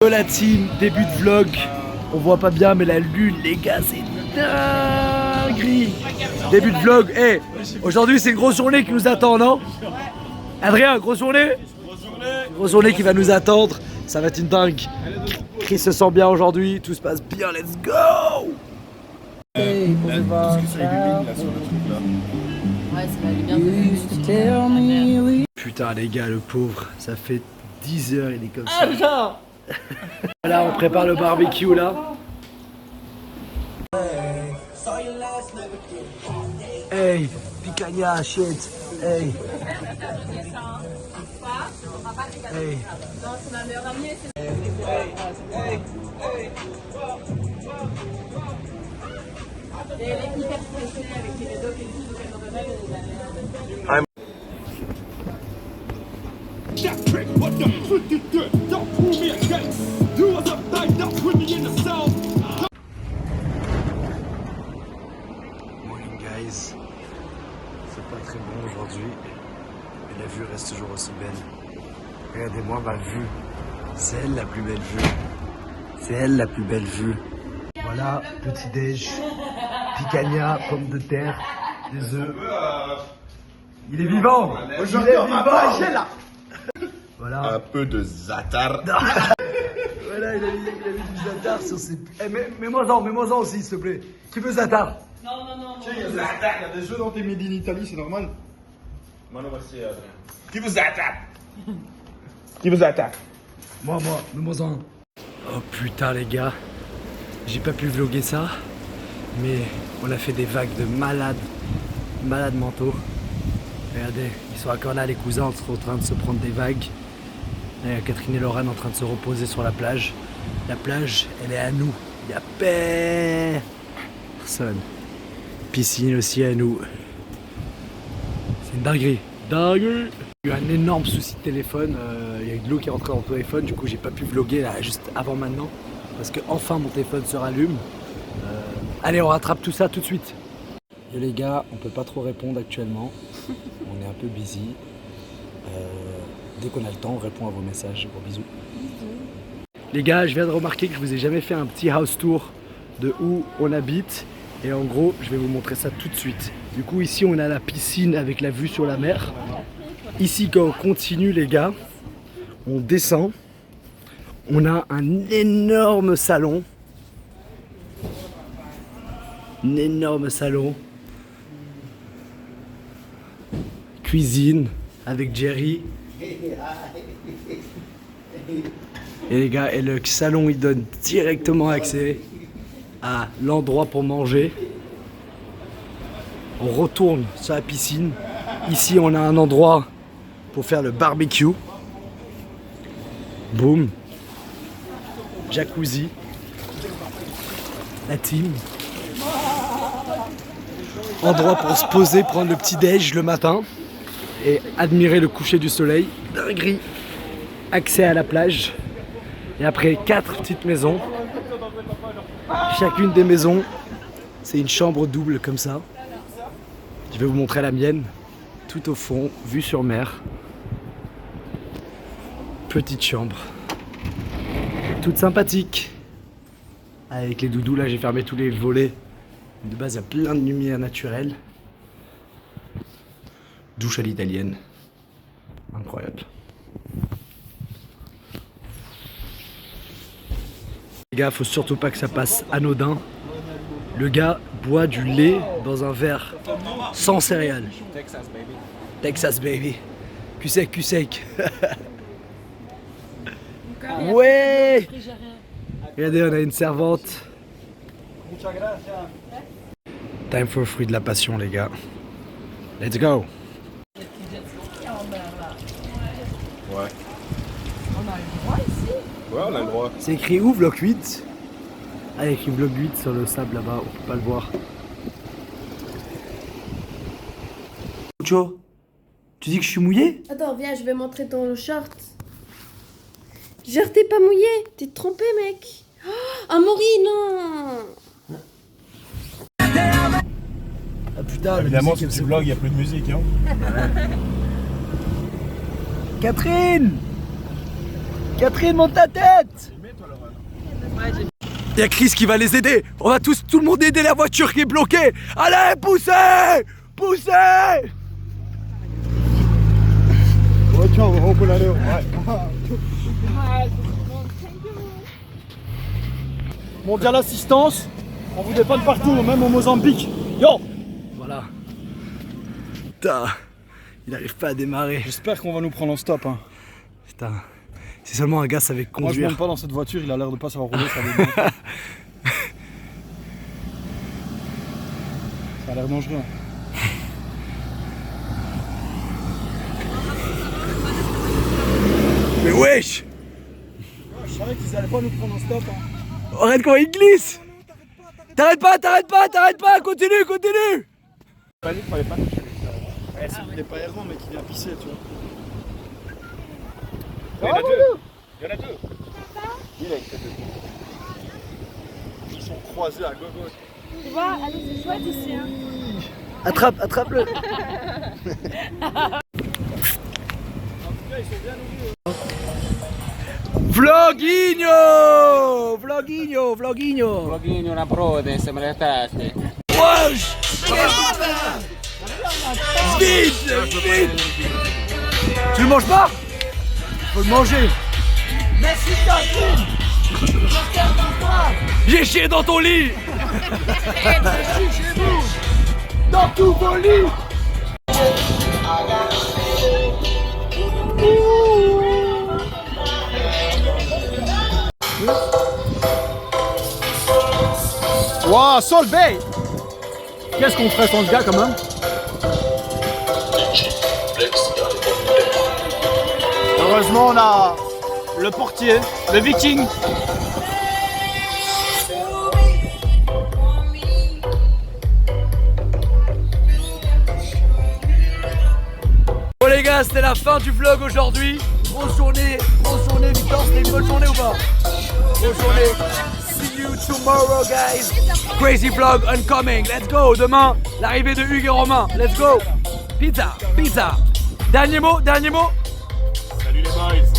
La team, début de vlog. On voit pas bien mais la lune les gars c'est dinguerie. Début de vlog. Hey, aujourd'hui c'est une grosse journée qui nous attend, non? Adrien, grosse journée? Grosse journée qui va nous attendre. Ça va être une dingue. Chris se sent bien aujourd'hui, tout se passe bien, let's go. Hey, tout ce que ça illumine là sur le truc là. Ouais, ça va aller bien. Putain les gars, le pauvre, ça fait 10 heures il est comme ça. Là on prépare le barbecue là. Hey, picanha, shit. Hey. Hey. Morning guys, c'est pas très bon aujourd'hui, mais la vue reste toujours aussi belle. Regardez-moi ma vue, c'est elle la plus belle vue. C'est elle la plus belle vue. Voilà, petit déj, picanha, pommes de terre, des œufs. Il est vivant. Aujourd'hui on va manger là. Voilà. Un peu de zatar. Voilà, il a mis du zatar sur ses... Eh, mets-moi-en aussi, s'il te plaît. Qui veut zatar? Non. Tiens, il y a zatar, il y a des jeux dans tes made in Italie, c'est normal. Mano, merci Adrien. Qui veut zatar? Qui veut zatar? Moi, mets-moi-en. Oh putain les gars, j'ai pas pu vlogger ça, mais on a fait des vagues de malades mentaux. Regardez, ils sont encore là les cousins, ils sont en train de se prendre des vagues. Là, il y a Catherine et Laurent en train de se reposer sur la plage. La plage, elle est à nous, il y a personne. Piscine aussi à nous. C'est une dinguerie. Dinguerie. J'ai eu un énorme souci de téléphone, il y a eu de l'eau qui est rentrée dans le téléphone, du coup j'ai pas pu vlogger là juste avant maintenant parce que enfin mon téléphone se rallume. Allez, on rattrape tout ça tout de suite. Et les gars, on peut pas trop répondre actuellement, on est un peu busy. Dès qu'on a le temps, on répond à vos messages. Gros bisous. Les gars, je viens de remarquer que je vous ai jamais fait un petit house tour de où on habite et en gros je vais vous montrer ça tout de suite. Du coup ici on a la piscine avec la vue sur la mer. Ici, quand on continue, les gars, on descend. On a un énorme salon. Un énorme salon. Cuisine avec Jerry. Et les gars, et le salon, il donne directement accès à l'endroit pour manger. On retourne sur la piscine. Ici, on a un endroit pour faire le barbecue. Boum. Jacuzzi. La team. Endroit pour se poser, prendre le petit déj le matin et admirer le coucher du soleil. Dinguerie. Accès à la plage. Et après 4 petites maisons. Chacune des maisons, c'est une chambre double comme ça. Je vais vous montrer la mienne. Tout au fond, vue sur mer. Petite chambre. Toute sympathique. Avec les doudous, là j'ai fermé tous les volets. De base, il y a plein de lumière naturelle. Douche à l'italienne. Incroyable. Les gars, faut surtout pas que ça passe anodin. Le gars boit du lait dans un verre sans céréales. Texas, baby. Texas, baby. Cul sec. Ouais. Regardez, on a une servante. Time for fruit de la passion, les gars. Let's go. Ouais. Ouais, on a le droit. C'est écrit où, vlog 8? Ah, il y a écrit vlog 8 sur le sable là-bas, on peut pas le voir. Ocho, tu dis que je suis mouillé? Attends, viens, je vais montrer ton short. Genre, t'es pas mouillé, t'es trompé, mec. Oh, Amaury, non. Ah putain, Évidemment, si tu vlogs, il n'y a plus de musique. Hein. Catherine! Catherine, monte ta tête! Il y a Chris qui va les aider. On va tout le monde aider la voiture qui est bloquée. Allez, poussez! Poussez! Ouais, tiens, on peut l'aller. Ouais. Mondial Assistance, on vous dépanne partout, même au Mozambique. Yo! Voilà. Putain, il n'arrive pas à démarrer. J'espère qu'on va nous prendre en stop. Hein. Putain, si seulement un gars savait Moi je conduire. monte pas dans cette voiture, il a l'air de pas savoir rouler, ça va bien. Ça a l'air dangereux. Mais wesh! Je savais qu'ils allaient pas nous prendre en stop. Hein. Regarde comment il glisse! T'arrêtes pas, continue! Il est pas errant, mais qu'il vient pisser, tu vois. Il y en a deux. Il y en a deux. Ils sont croisés à gogo. Tu vois, allez, c'est chouette ici. Hein. Attrape-le! En tout cas, ils sont bien nourris. Vloguinho! Vloguinho na prode, sembra le teste. Wesh! Vite! Tu le manges pas? Faut le manger! J'ai chié dans ton lit! Dans tous vos lits! Wow, Sol Bay! Qu'est-ce qu'on ferait sans ce gars quand même? Heureusement, on a le portier, le viking. Bon les gars, c'était la fin du vlog aujourd'hui. Grosse journée, Victor, c'était une bonne journée ou pas? Grosse journée. See you tomorrow guys. Crazy vlog incoming, let's go. Demain, l'arrivée de Hugues et Romain, let's go. Pizza. Dernier mot. Salut les boys.